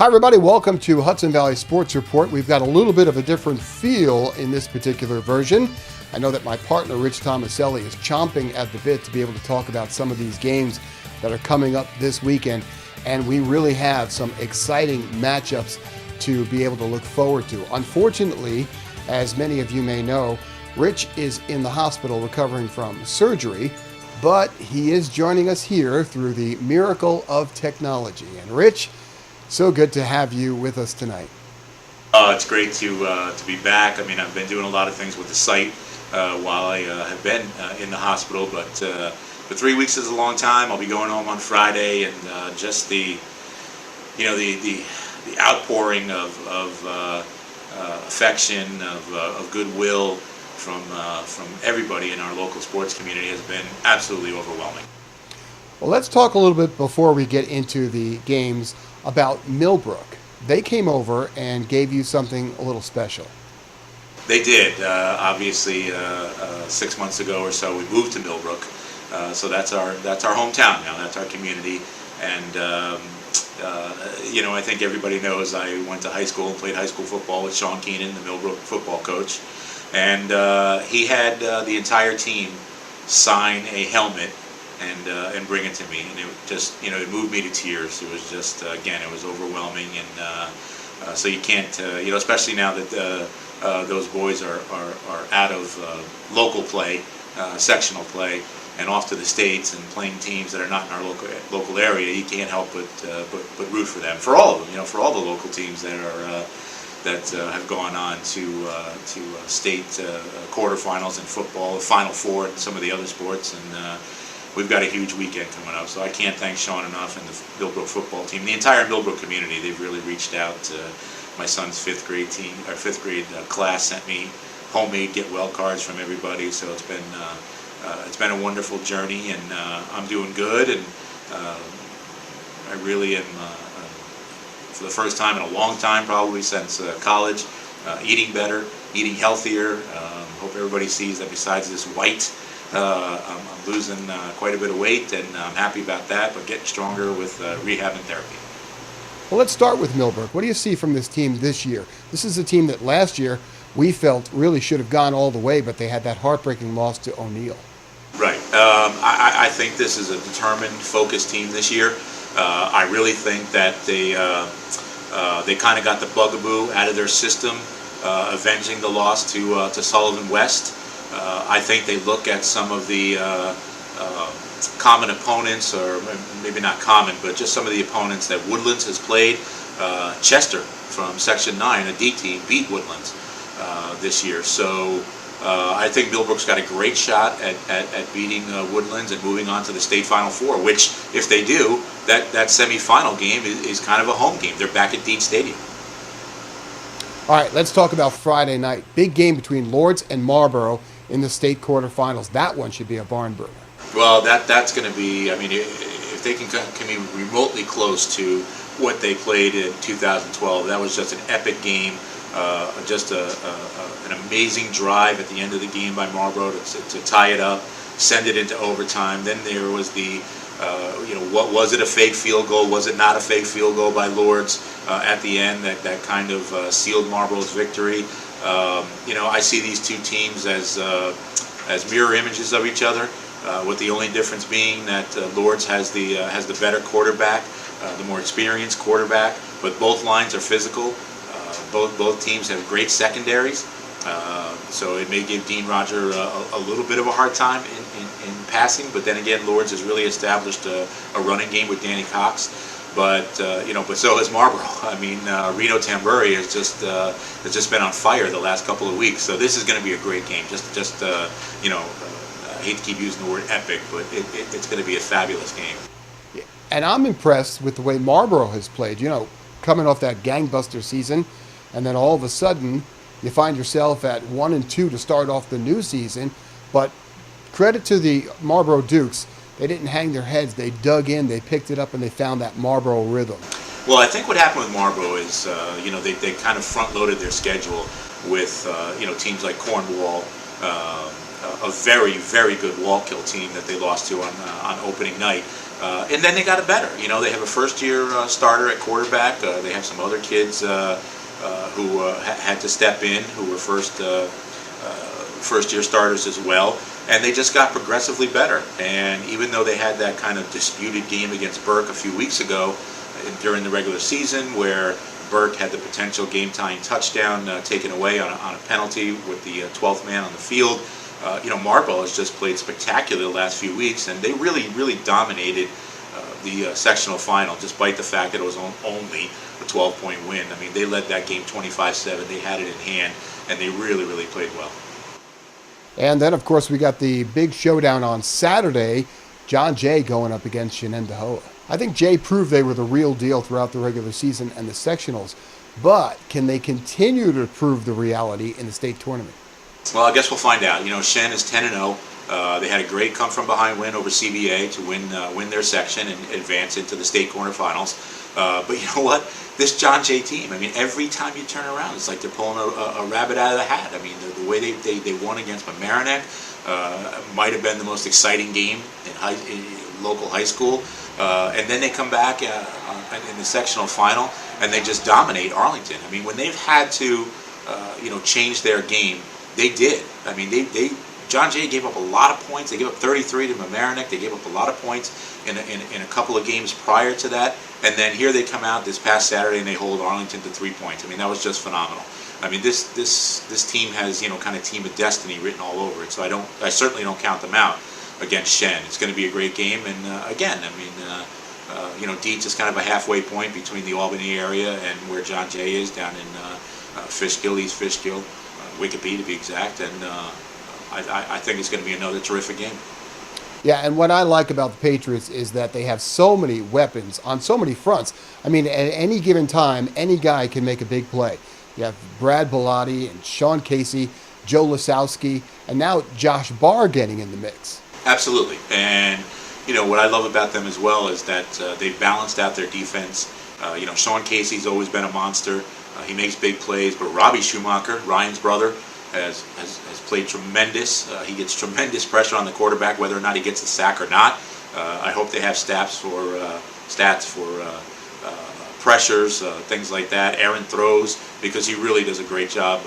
Hi everybody, welcome to Hudson Valley Sports Report. We've got a little bit of a different feel in this particular version. I know that my partner Rich Tomaselli is chomping at the bit to be able to talk about some of these games that are coming up this weekend, and we really have some exciting matchups to be able to look forward to. Unfortunately, as many of you may know, Rich is in the hospital recovering from surgery, but he is joining us here through the miracle of technology. And Rich, so good to have you with us tonight. It's great to be back. I mean, I've been doing a lot of things with the site while I have been in the hospital, but 3 weeks is a long time. I'll be going home on Friday, and just the outpouring of affection, of goodwill from everybody in our local sports community has been absolutely overwhelming. Well, let's talk a little bit before we get into the games about Millbrook. They came over and gave you something a little special. They did. Obviously, 6 months ago or so, we moved to Millbrook. So that's our hometown now. That's our community. And I think everybody knows I went to high school and played high school football with Sean Keenan, the Millbrook football coach. And he had the entire team sign a helmet and bring it to me, and it just, it moved me to tears. It was just, again, it was overwhelming, and so you can't, especially now that those boys are out of local play, sectional play, and off to the States and playing teams that are not in our local area. You can't help but root for them, for all of them, for all the local teams that are have gone on to state quarterfinals in football, the Final Four, and some of the other sports, and we've got a huge weekend coming up, so I can't thank Sean enough and the Millbrook football team, the entire Millbrook community. They've really reached out. My son's fifth grade class sent me homemade get well cards from everybody, so it's been a wonderful journey, and I'm doing good, and I really am for the first time in a long time, probably since college, eating better, eating healthier. Hope everybody sees that besides this white, I'm losing quite a bit of weight, and I'm happy about that, but getting stronger with rehab and therapy. Well, let's start with Millbrook. What do you see from this team this year? This is a team that last year we felt really should have gone all the way, but they had that heartbreaking loss to O'Neill. Right. I think this is a determined, focused team this year. I really think that they kind of got the bugaboo out of their system, avenging the loss to Sullivan West. I think they look at some of the common opponents, or maybe not common, but just some of the opponents that Woodlands has played. Chester from Section 9, a D team, beat Woodlands this year. So I think Millbrook's got a great shot at beating Woodlands and moving on to the state Final Four, which, if they do, that semifinal game is kind of a home game. They're back at Dean Stadium. All right, let's talk about Friday night. Big game between Lourdes and Marlboro in the state quarterfinals. That one should be a barn burner. Well, that's going to be, I mean, if they can be remotely close to what they played in 2012, that was just an epic game. Just an amazing drive at the end of the game by Marlboro to tie it up, send it into overtime. Then there was the, what was it, a fake field goal? Was it not a fake field goal by Lourdes at the end that kind of sealed Marlboro's victory? I see these two teams as mirror images of each other, with the only difference being that Lourdes has the better quarterback, the more experienced quarterback, but both lines are physical. Both teams have great secondaries, so it may give Dean Roger a little bit of a hard time in passing. But then again, Lourdes has really established a running game with Danny Cox. But so has Marlboro. I mean, Reno Tamburi has just been on fire the last couple of weeks. So this is going to be a great game. I hate to keep using the word epic, but it's going to be a fabulous game. Yeah. And I'm impressed with the way Marlboro has played. Coming off that gangbuster season, and then all of a sudden you find yourself at 1-2 to start off the new season. But credit to the Marlboro Dukes, they didn't hang their heads. They dug in, they picked it up, and they found that Marlboro rhythm. Well, I think what happened with Marlboro is, they kind of front-loaded their schedule with, teams like Cornwall, a very, very good Wallkill team that they lost to on opening night. And then they got it better. You know, they have a first-year starter at quarterback. They have some other kids who had to step in, who were first-year starters as well. And they just got progressively better. And even though they had that kind of disputed game against Burke a few weeks ago during the regular season, where Burke had the potential game-tying touchdown taken away on a penalty with the 12th man on the field, Marlboro has just played spectacular the last few weeks, and they really dominated the sectional final, despite the fact that it was only a 12-point win. I mean, they led that game 25-7. They had it in hand, and they really played well. And then, of course, we got the big showdown on Saturday, John Jay going up against Shenendehowa. I think Jay proved they were the real deal throughout the regular season and the sectionals, but can they continue to prove the reality in the state tournament? Well, I guess we'll find out. You know, Shen is 10-0. They had a great come-from-behind win over CBA to win their section and advance into the state quarterfinals. But you know what? This John Jay team, I mean, every time you turn around, it's like they're pulling a rabbit out of the hat. I mean, the way they won against Mamaroneck might have been the most exciting game in local high school. And then they come back in the sectional final, and they just dominate Arlington. I mean, when they've had to, change their game, they did. I mean, John Jay gave up a lot of points. They gave up 33 to Mamaroneck. They gave up a lot of points in a couple of games prior to that. And then here they come out this past Saturday and they hold Arlington to 3 points. I mean, that was just phenomenal. I mean, this team has kind of team of destiny written all over it. So I certainly don't count them out against Shen. It's going to be a great game. And again, I mean, Dietz is kind of a halfway point between the Albany area and where John Jay is down in Fishkill, East Fishkill, Wickopee to be exact. And I think it's going to be another terrific game. Yeah, and what I like about the Patriots is that they have so many weapons on so many fronts. I mean, at any given time, any guy can make a big play. You have Brad Bellotti and Sean Casey, Joe Lisowski, and now Josh Barr getting in the mix. Absolutely. And, what I love about them as well is that they've balanced out their defense. Sean Casey's always been a monster. He makes big plays, but Robbie Schumacher, Ryan's brother, has played tremendous. He gets tremendous pressure on the quarterback, whether or not he gets a sack or not. I hope they have stats for pressures, things like that. Aaron throws, because he really does a great job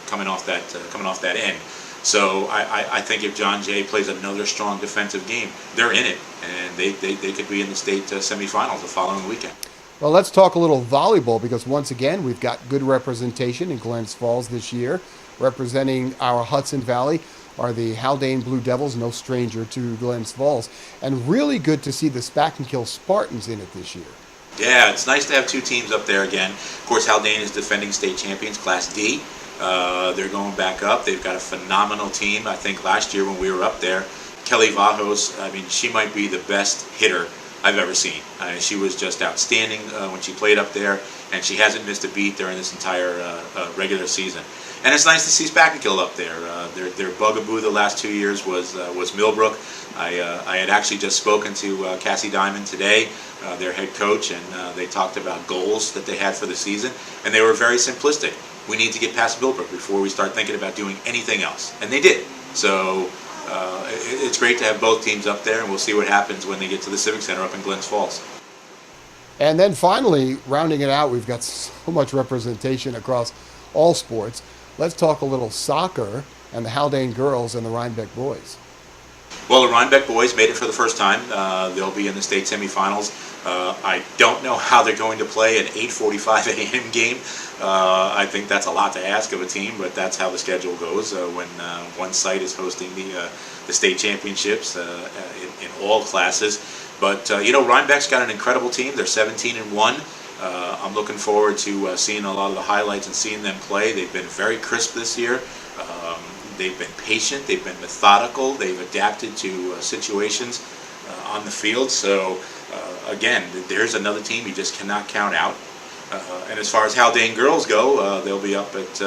coming off that end. So I think if John Jay plays another strong defensive game, they're in it, and they could be in the state semifinals the following weekend. Well, let's talk a little volleyball, because once again, we've got good representation in Glens Falls this year. Representing our Hudson Valley are the Haldane Blue Devils, no stranger to Glens Falls, and really good to see the Spackenkill Spartans in it this year. Yeah, it's nice to have two teams up there again. Of course, Haldane is defending state champions, Class D. They're going back up. They've got a phenomenal team. I think last year when we were up there, Kelly Vajos, I mean, she might be the best hitter I've ever seen. She was just outstanding when she played up there, and she hasn't missed a beat during this entire regular season. And it's nice to see Spackenkill up there. Their bugaboo the last 2 years was Millbrook. I had actually just spoken to Cassie Diamond today, their head coach, and they talked about goals that they had for the season, and they were very simplistic. We need to get past Millbrook before we start thinking about doing anything else, and they did. So it's great to have both teams up there, and we'll see what happens when they get to the Civic Center up in Glens Falls. And then finally, rounding it out, we've got so much representation across all sports. Let's talk a little soccer and the Haldane girls and the Rhinebeck boys. Well, the Rhinebeck boys made it for the first time. They'll be in the state semifinals. I don't know how they're going to play an 8:45 a.m. game. I think that's a lot to ask of a team, but that's how the schedule goes when one site is hosting the state championships in all classes. But Rhinebeck's got an incredible team. They're 17-1. I'm looking forward to seeing a lot of the highlights and seeing them play. They've been very crisp this year. They've been patient. They've been methodical. They've adapted to situations on the field. So, again, there's another team you just cannot count out. And as far as Haldane girls go, they'll be up at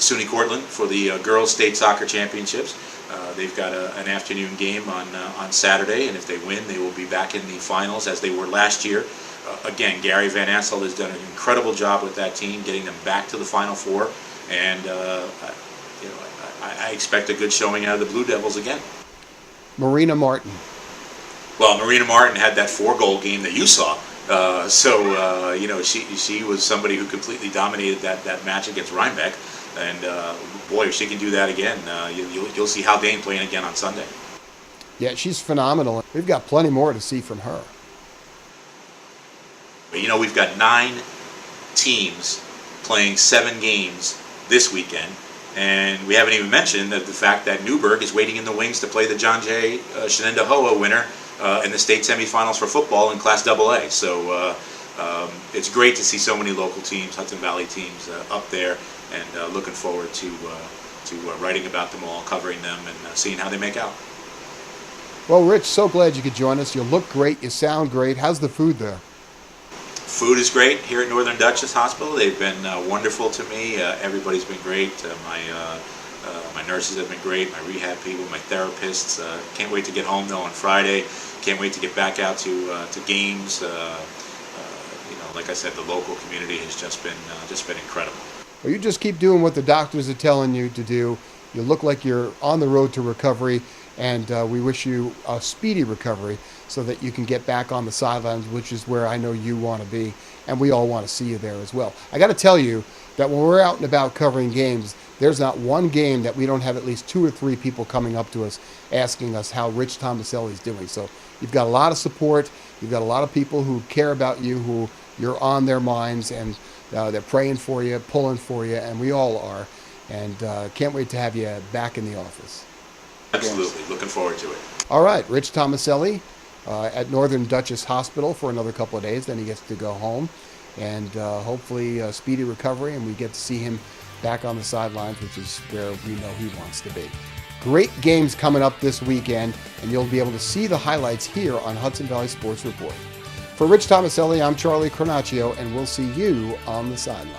SUNY Cortland for the Girls State Soccer Championships. They've got an afternoon game on Saturday, and if they win, they will be back in the finals as they were last year. Again, Gary Van Assel has done an incredible job with that team, getting them back to the Final Four, and I expect a good showing out of the Blue Devils again. Marina Martin. Well, Marina Martin had that 4-goal game that you saw. You know, she was somebody who completely dominated that match against Rhinebeck. And boy, if she can do that again, you'll see Haldane playing again on Sunday. Yeah, she's phenomenal. We've got plenty more to see from her. You know, we've got 9 teams playing 7 games this weekend, and we haven't even mentioned the fact that Newburgh is waiting in the wings to play the John J. Shenendehowa winner in the state semifinals for football in Class AA. So it's great to see so many local teams, Hudson Valley teams, up there, and looking forward to writing about them all, covering them, and seeing how they make out. Well, Rich, so glad you could join us. You look great. You sound great. How's the food there? Food is great here at Northern Dutchess Hospital. They've been wonderful to me. Everybody's been great. My nurses have been great. My rehab people, my therapists. Can't wait to get home though on Friday. Can't wait to get back out to games. You know, like I said, the local community has just been incredible. Well, you just keep doing what the doctors are telling you to do. You look like you're on the road to recovery, and we wish you a speedy recovery so that you can get back on the sidelines, which is where I know you want to be, and we all want to see you there as well. I got to tell you that when we're out and about covering games, there's not one game that we don't have at least 2 or 3 people coming up to us asking us how Rich Tomaselli is doing. So you've got a lot of support. You've got a lot of people who care about you, who you're on their minds, and they're praying for you, pulling for you, and we all are. And can't wait to have you back in the office. Absolutely. Looking forward to it. All right, Rich Tomaselli at Northern Dutchess Hospital for another couple of days. Then he gets to go home, and hopefully a speedy recovery, and we get to see him back on the sidelines, which is where we know he wants to be. Great games coming up this weekend, and you'll be able to see the highlights here on Hudson Valley Sports Report. For Rich Tomaselli, I'm Charlie Carnaccio, and we'll see you on the sidelines.